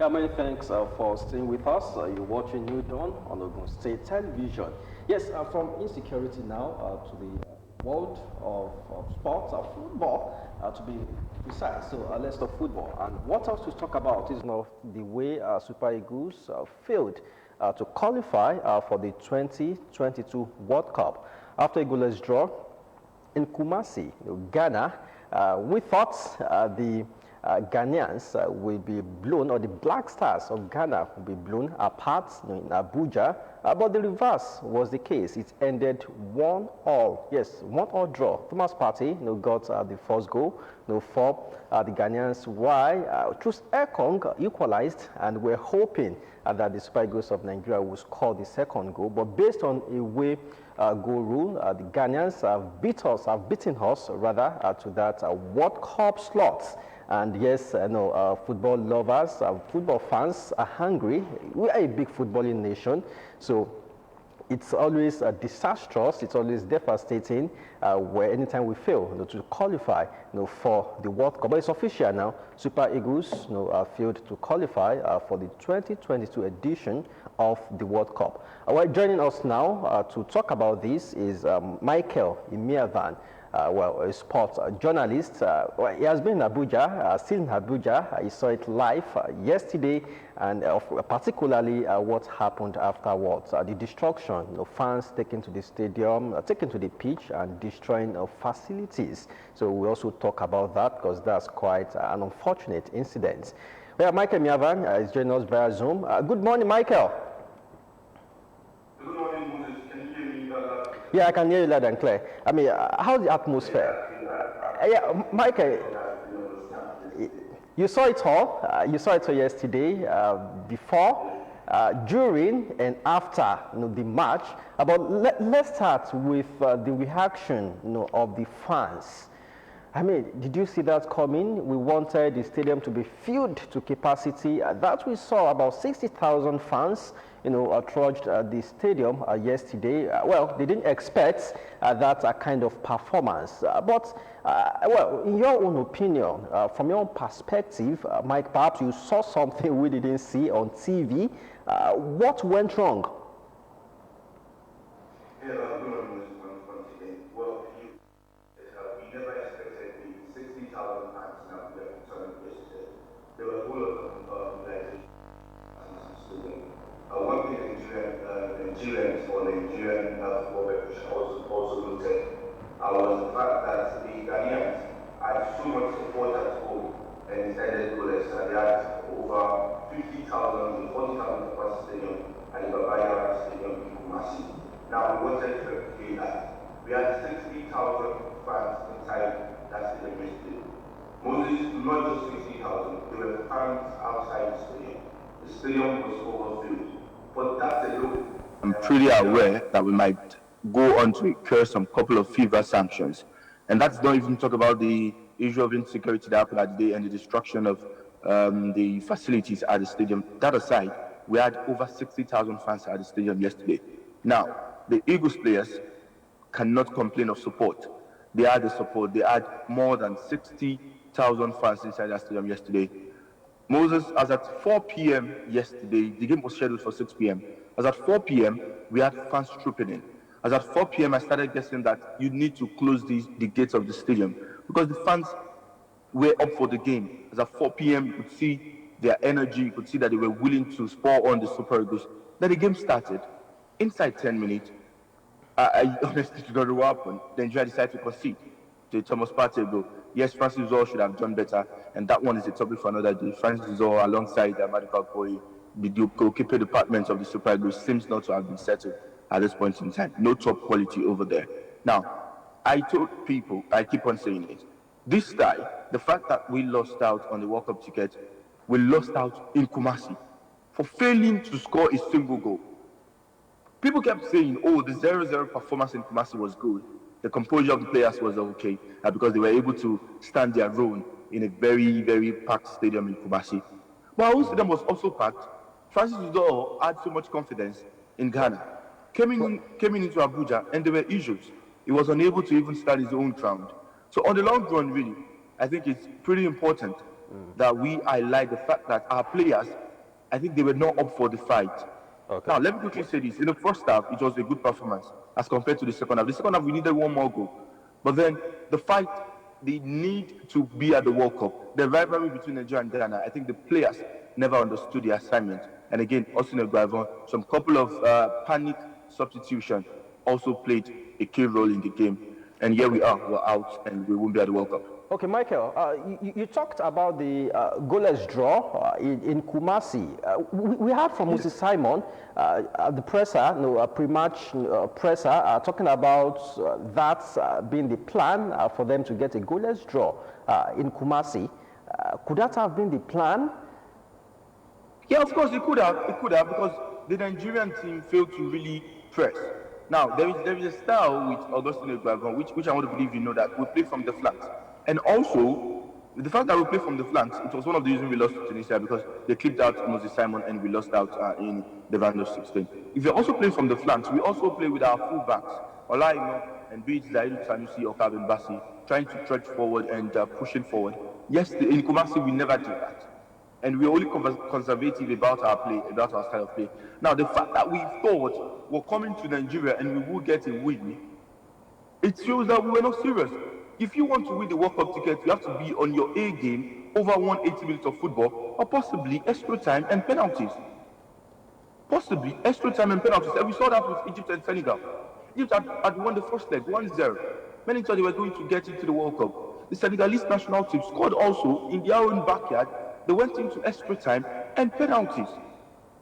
Yeah, many thanks for staying with us. You're watching New Dawn on Ogun State Television. Yes, from insecurity now to the world of sports, football, to be precise. So let's talk football. And what else to talk about is now the way Super Eagles failed to qualify for the 2022 World Cup. After a goalless draw in Kumasi, Ghana, we thought the Ghanaians will be blown, or the Black Stars of Ghana will be blown apart in Abuja, but the reverse was the case. It ended 1-1. Yes, 1-1 draw. Thomas Partey got the first goal for the Ghanaians. Why? Trus Ekong equalized, and we're hoping that the Super Eagles of Nigeria will score the second goal. But based on a away goal rule, the Ghanaians have beaten us rather to that World Cup slot. And yes, football lovers, football fans are hungry. We are a big footballing nation, so it's always disastrous. It's always devastating where anytime we fail to qualify for the World Cup. But it's official now. Super Eagles failed to qualify for the 2022 edition of the World Cup. Joining us now to talk about this is IMIANVAN. A sports journalist. He has been in Abuja, still in Abuja. He saw it live yesterday, and particularly what happened afterwards. The destruction, fans taken to the stadium, taken to the pitch, and destroying facilities. So we also talk about that because that's quite an unfortunate incident. Well, Michael IMIANVAN is joining us via Zoom. Good morning, Michael. Good morning, Moses. Can you hear me better? Yeah, I can hear you loud and clear. I mean, how's the atmosphere? Yeah, Michael, you saw it all. You saw it all yesterday, before, during, and after the match. But let's start with the reaction of the fans. I mean, did you see that coming? We wanted the stadium to be filled to capacity. That we saw about 60,000 fans trudged the stadium yesterday. Well, they didn't expect that kind of performance. But, well, in your own opinion, from your own perspective, Mike, perhaps you saw something we didn't see on TV. What went wrong? Yeah, once again. Well, we never expected the 60,000 fans now to return yesterday. They were full of one thing Nigerians or Nigerian football should also look at was the fact that the Ghanaians had so much support at home and decided to they had over 50,000 to 40,000 capacity stadium and the Babaya Stadium in Kumasi. Now we wanted to replicate that. We had 60,000 fans inside that stadium yesterday. Moses, not just 60,000, there were fans outside the stadium. The stadium was overfilled. But that's a look. I'm pretty aware that we might go on to incur some couple of fever sanctions. And that's not even talk about the issue of insecurity that happened at the day and the destruction of the facilities at the stadium. That aside, we had over 60,000 fans at the stadium yesterday. Now, the Eagles players cannot complain of support. They had the support. They had more than 60,000 fans inside that stadium yesterday. Moses, as at 4 p.m. yesterday, the game was scheduled for 6 p.m. As at 4 p.m., we had fans trooping in. As at 4 p.m., I started guessing that you need to close the gates of the stadium because the fans were up for the game. As at 4 p.m., you could see their energy, you could see that they were willing to spur on the Super Eagles. Then the game started. Inside 10 minutes, I honestly don't know what happened. Then Nigeria decided to concede to Thomas Partey goal. Yes, Francis Zor should have done better, and that one is a topic for another day. Francis Zor, alongside Medical Koi, the goalkeeper department of the Super Eagles, seems not to have been settled at this point in time. No top quality over there. Now, I told people, I keep on saying it, this time, the fact that we lost out on the World Cup ticket, we lost out in Kumasi for failing to score a single goal. People kept saying, oh, the 0-0 performance in Kumasi was good. The composure of the players was okay because they were able to stand their own in a very, very packed stadium in Kumasi. But our own stadium was also packed. Francis Udor had so much confidence in Ghana. Came in into Abuja and there were issues. He was unable to even start his own ground. So on the long run, really, I think it's pretty important that we highlight the fact that our players I think they were not up for the fight. Okay. Now, let me quickly say this. In the first half, it was a good performance as compared to the second half. The second half, we needed one more goal. But then the fight, the need to be at the World Cup, the rivalry between Nigeria and Ghana, I think the players never understood the assignment. And again, Austin Abeokuta, some couple of panic substitution also played a key role in the game. And here we are, we're out, and we won't be at the World Cup. Okay, Michael, you talked about the goalless draw in Kumasi. We heard from Moses Simon, the presser, a pre-match presser, talking about that being the plan for them to get a goalless draw in Kumasi. Could that have been the plan? Yeah, of course, it could have, because the Nigerian team failed to really press. Now, there is a style with Augustine Abeokuta, which I want to believe you know that we play from the flanks. And also, the fact that we play from the flanks, it was one of the reasons we lost to Tunisia because they clipped out Moses Simon and we lost out in the round of 16. If you're also playing from the flanks, we also play with our full backs, Olaimo and be it Zaidu Sanusi or Calvin Bassi, trying to trudge forward and pushing forward. Yes, in Kumasi, we never did that. And we're only conservative about our play, about our style of play. Now, the fact that we thought we're coming to Nigeria and we will get a win, it shows that we were not serious. If you want to win the World Cup ticket, you have to be on your A game, over 180 minutes of football, or possibly extra time and penalties. Possibly extra time and penalties. And we saw that with Egypt and Senegal. Egypt had won the first leg, 1-0. Many thought they were going to get into the World Cup. The Senegalese national team scored also in their own backyard. They went into extra time and penalties.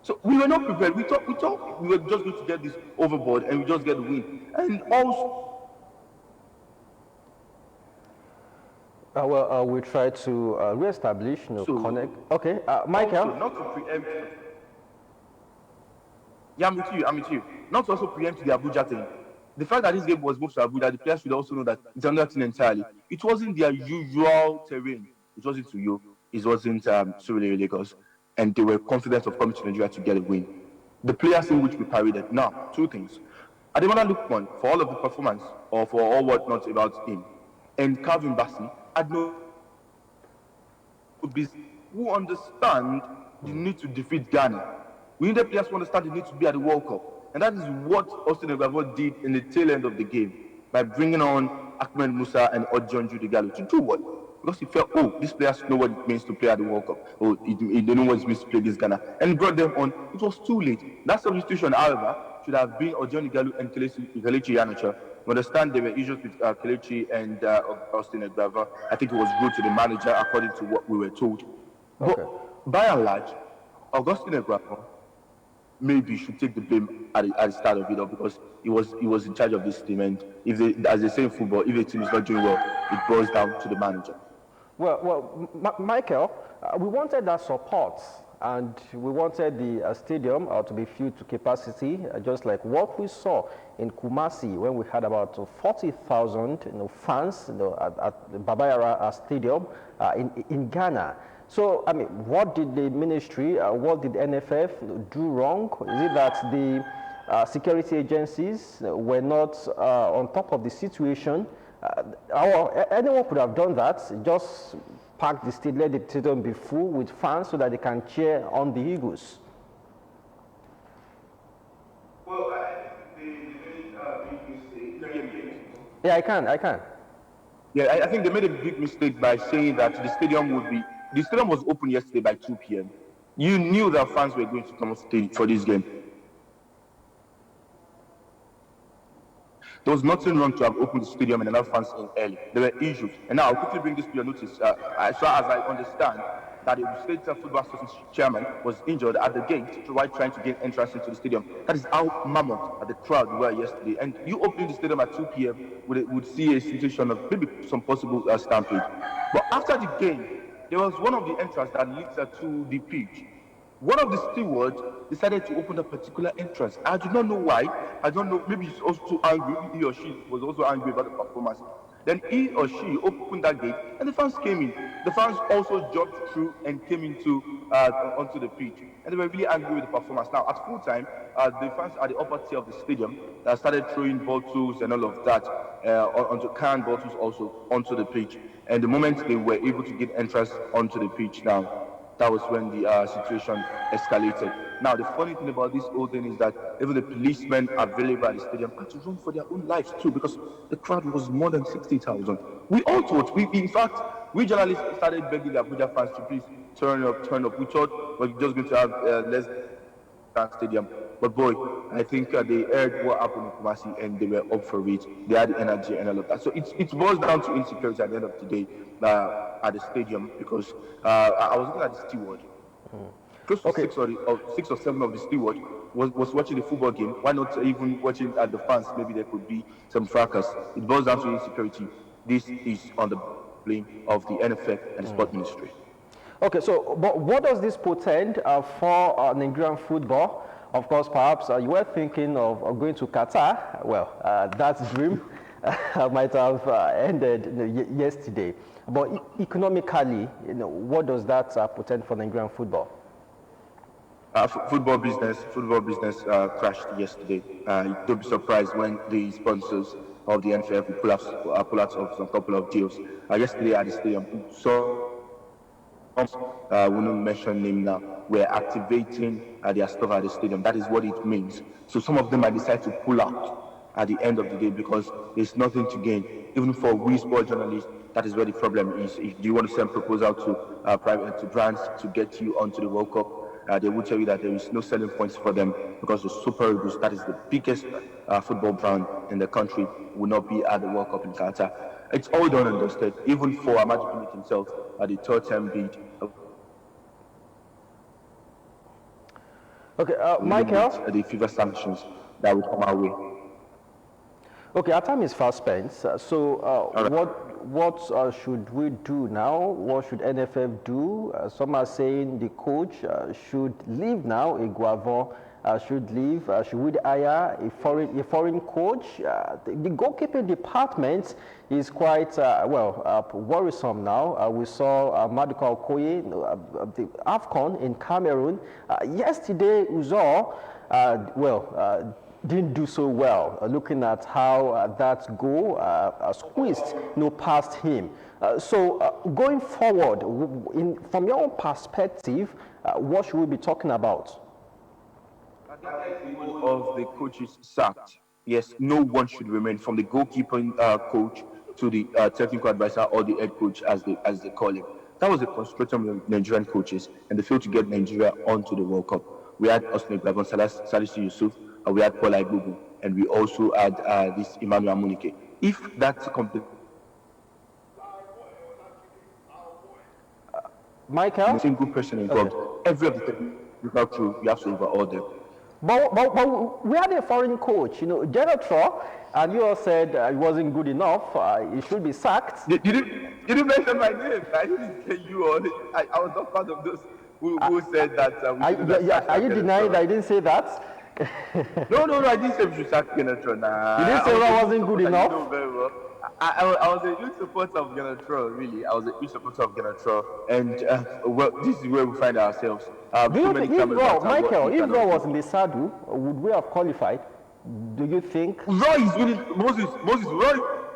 So we were not prepared. We thought we were just going to get this overboard and we just get the win. And also, we try to re-establish, connect. Okay, Michael. Also, not to preempt. Yeah, I'm with you. Not to also preempt the Abuja thing. The fact that this game was moved to Abuja, the players should also know that it's another thing entirely. It wasn't their usual terrain. It wasn't to you. It wasn't Surulere, Lagos. And they were confident of coming to Nigeria to get a win. The players in which we paraded. Now, two things. Ademola Lookman, for all of the performance, or for all whatnot about him, and Calvin Bassi, who understand the need to defeat Ghana. We need the players who understand the need to be at the World Cup. And that is what Austin Abeokuta did in the tail end of the game by bringing on Ahmed Musa and Odion Judigallo to do what? Because he felt, these players know what it means to play at the World Cup. They know what it means to play against Ghana. And brought them on. It was too late. That substitution, however, should have been Odion Judigallo and Kelechi Iheanacho. We understand there were issues with Kelechi and Austin Abeokuta. I think it was rude to the manager according to what we were told. Okay. But by and large, Augustine Abeokuta maybe should take the blame at the start of it all because he was in charge of this team. And as they say in football, if a team is not doing well, it boils down to the manager. Well, Michael, we wanted that support. And we wanted the stadium to be filled to capacity, just like what we saw in Kumasi when we had about 40,000 fans at the Babayara Stadium in Ghana. So, I mean, what did the ministry, what did NFF do wrong? Is it that the security agencies were not on top of the situation? Anyone could have done that, just pack the stadium, let the stadium be full with fans so that they can cheer on the Eagles. Well, I think they made a big mistake. Yeah, I can. Yeah, I think they made a big mistake by saying that the stadium was open yesterday by 2 p.m. You knew that fans were going to come on stage for this game. There was nothing wrong to have opened the stadium and enough fans in early. There were issues. And now I'll quickly bring this to your notice. As far as I understand, that the State Football Association chairman was injured at the gate while trying to gain entrance into the stadium. That is how mammoth the crowd were yesterday. And you opening the stadium at 2 p.m. would see a situation of maybe some possible stampede. But after the game, there was one of the entrances that leads to the pitch. One of the stewards decided to open a particular entrance. I do not know why. I don't know. Maybe he's also angry. He or she was also angry about the performance. Then he or she opened that gate, and the fans came in. The fans also jumped through and came onto the pitch, and they were really angry with the performance. Now, at full time, the fans at the upper tier of the stadium started throwing bottles and all of that onto canned bottles also onto the pitch. And the moment they were able to get entrance onto the pitch, now that was when the situation escalated. Now, the funny thing about this whole thing is that even the policemen available at the stadium had to run for their own lives too, because the crowd was more than 60,000. We all thought, in fact, we journalists started begging the Abuja fans to please turn up, turn up. We thought we were just going to have less than stadium. But boy, I think they heard what happened in Kumasi and they were up for it. They had the energy and all of that. So it boils down to insecurity at the end of the day at the stadium, because I was looking at the steward. Close to 6 or 7 of the steward was watching the football game. Why not even watching at the fans? Maybe there could be some fracas. It boils down to insecurity. This is on the blame of the NFF and the Sport Ministry. Okay, so but what does this portend for Nigerian football? Of course, perhaps you were thinking of going to Qatar. Well, that dream might have ended yesterday. But economically, what does that portend for Nigerian football? Football business crashed yesterday. Don't be surprised when the sponsors of the NFF will pull out of some couple of deals. Yesterday at the stadium, so we won't mention name now, we're activating their stuff at the stadium. That is what it means. So some of them might decide to pull out at the end of the day because there's nothing to gain. Even for we sport journalists, that is where the problem is. If you want to send proposal to brands to get you onto the World Cup, they will tell you that there is no selling points for them because the Super Eagles, that is the biggest football brand in the country, will not be at the World Cup in Qatar. It's all done and dusted. Even for Ahmad Pinnick himself, the third-term bid. Okay, Michael? The FIFA sanctions that will come our way. Okay, our time is fast spent. So what should we do now? What should NFF do? Some are saying the coach should leave now. Iguavon should leave. Should we hire a foreign coach? The goalkeeping department is quite worrisome now. We saw Maduka Okoye, the AFCON in Cameroon. Yesterday, Uzor, didn't do so well, looking at how that goal squeezed past him. So going forward, from your own perspective, what should we be talking about? Of the coaches sacked, yes, no one should remain, from the goalkeeping coach to the technical advisor or the head coach, as they call him. That was the frustration of the Nigerian coaches, and they failed to get Nigeria onto the World Cup. We had Osman Ibrahim, Salisu Yusuf, we had Paul Aigbubu, and we also had this Emmanuel Amunike. If that's complete, Michael, a single person involved, every of the technical crew, you have to overhaul them. But we had a foreign coach, Genotro, and you all said it wasn't good enough. He should be sacked. You didn't mention my name. I didn't say you or I was not part of those who said that. Are you denying that I didn't say that? No, I didn't say we should sack Genotro. You didn't say that wasn't good enough? You know very well. I was a huge supporter of Genotro, really. I was a huge supporter of Genotro, and this is where we find ourselves. Do you think, Michael, if Raw was in the saddle, would we have qualified? Do you think? Raw is winning. Moses, Raw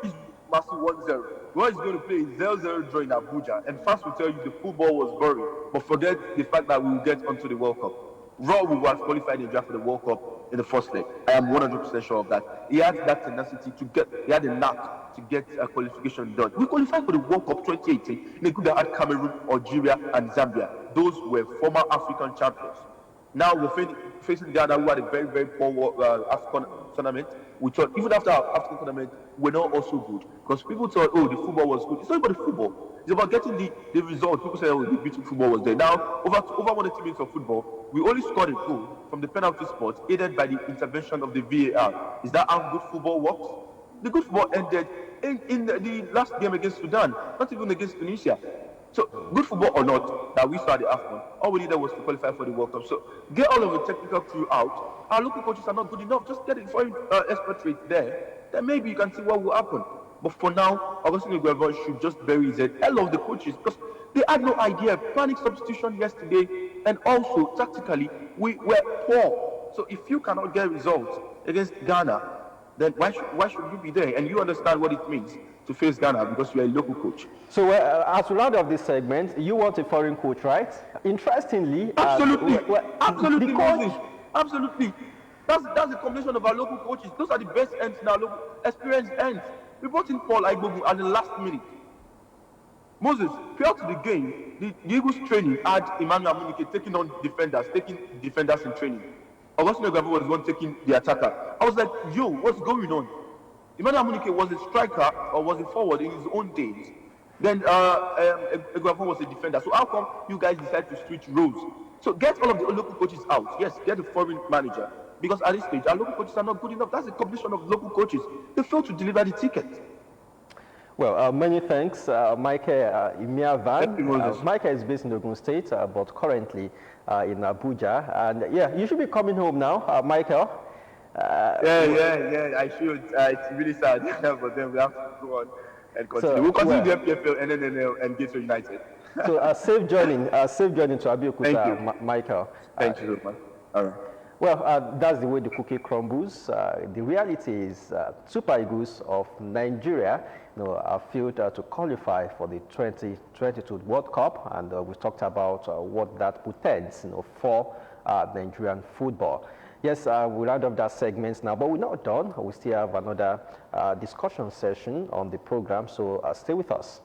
is massive 1-0. Raw is going to play 0-0 draw in Abuja, and fans will tell you the football was boring, but forget the fact that we will get onto the World Cup. Raw will have qualified in the draft for the World Cup in the first leg. I am 100% sure of that. He had that tenacity he had a knack to get a qualification done. We qualified for the World Cup 2018 in a group that had Cameroon, Algeria, and Zambia. Those were former African champions. Now we're facing the other who had a very, very poor African tournament. We thought, even after our African tournament, we're not also good. Because people thought, the football was good. It's not about the football. It's about getting the result. People say, the beautiful football was there. Now, over 180 minutes of football, we only scored a goal from the penalty spot, aided by the intervention of the VAR. Is that how good football works? The good football ended in the last game against Sudan, not even against Tunisia. So, good football or not, that we saw the AFCON, all we needed was to qualify for the World Cup. So, get all of the technical crew out. Our local coaches are not good enough. Just get a foreign expatriate there. Then maybe you can see what will happen. But for now, Augustine Iguavon should just bury his head. Hell of the coaches, because they had no idea. Panic substitution yesterday, and also, tactically, we were poor. So, if you cannot get results against Ghana, then why should you be there? And you understand what it means to face Ghana because you are a local coach. So as we round off this segment, you want a foreign coach, right? Interestingly, Absolutely, absolutely, the coach, Moses. Absolutely. That's the combination of our local coaches. Those are the best ends in our local, experienced ends. We brought in Paul Aigbogu at the last minute. Moses, prior to the game, the Eagles training had IMIANVAN taking on defenders, taking defenders in training. Augustine Ogavu was the one taking the attacker. I was like, yo, what's going on? IMIANVAN was a striker or was a forward in his own days. Then Ogavu was a defender. So how come you guys decide to switch roles? So get all of the local coaches out. Yes, get a foreign manager. Because at this stage, our local coaches are not good enough. That's a combination of local coaches. They fail to deliver the ticket. Well, many thanks, Michael IMIANVAN. Michael is based in Ogun State, but currently in Abuja. And yeah, you should be coming home now, Michael. Yeah, I should. It's really sad, but then we have to go on and continue. We'll continue the FPFL, NNL, and Gateway United. So safe journey to Abeokuta, Michael. Thank you so much. All right. Well, that's the way the cookie crumbles. The reality is Super Eagles of Nigeria failed to qualify for the 2022 World Cup, and we talked about what that portends for Nigerian football. Yes, we'll round up that segment now, but we're not done. We still have another discussion session on the program, so stay with us.